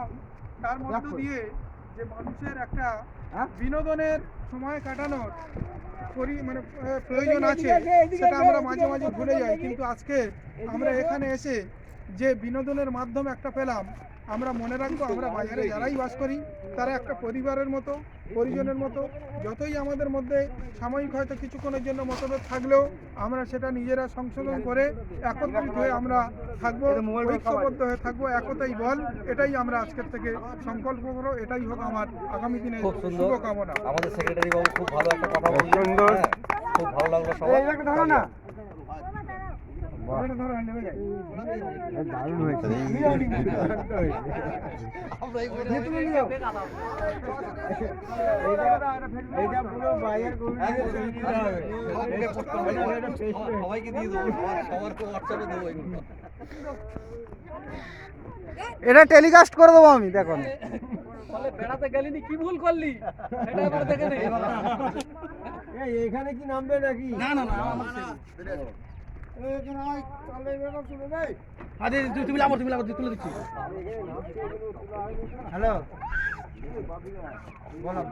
এবং তার মধ্য দিয়ে যে মানুষের একটা বিনোদনের সময় কাটানোর প্রয়োজন আছে, সেটা আমরা মাঝে মাঝে ভুলে যাই। কিন্তু আজকে আমরা এখানে এসে যে বিনোদনের মাধ্যম একটা পেলাম, আমরা মনে রাখবো আমরা বাজারে যারাই বাস করি তারা একটা পরিবারের মতো, পরিজনের মতো। যতই আমাদের মধ্যে সাময়িক হয়তো কিছুক্ষণের জন্য মতভেদ থাকলেও আমরা সেটা নিজেরা সংশোধন করে একত্রিত হয়ে আমরা থাকবো, ঐক্যবদ্ধ হয়ে থাকবো। একতাই বল, এটাই আমরা আজকের থেকে সংকল্প করো। এটাই হোক আমার আগামী দিনের শুভকামনা। আমাদের সেক্রেটারি বাবু খুব ভালো একটা কথা বললেন, খুব ভালো লাগলো সবাই। এটা টেলিকাস্ট করে দেবো আমি, দেখো। বেড়াতে গেলিনি, কি ভুল করলি সেটা এবার দেখে নে। এখানে কি নামবে নাকি? না না না, তুমি লাভ তুলে দিচ্ছি। হ্যালো, বলো।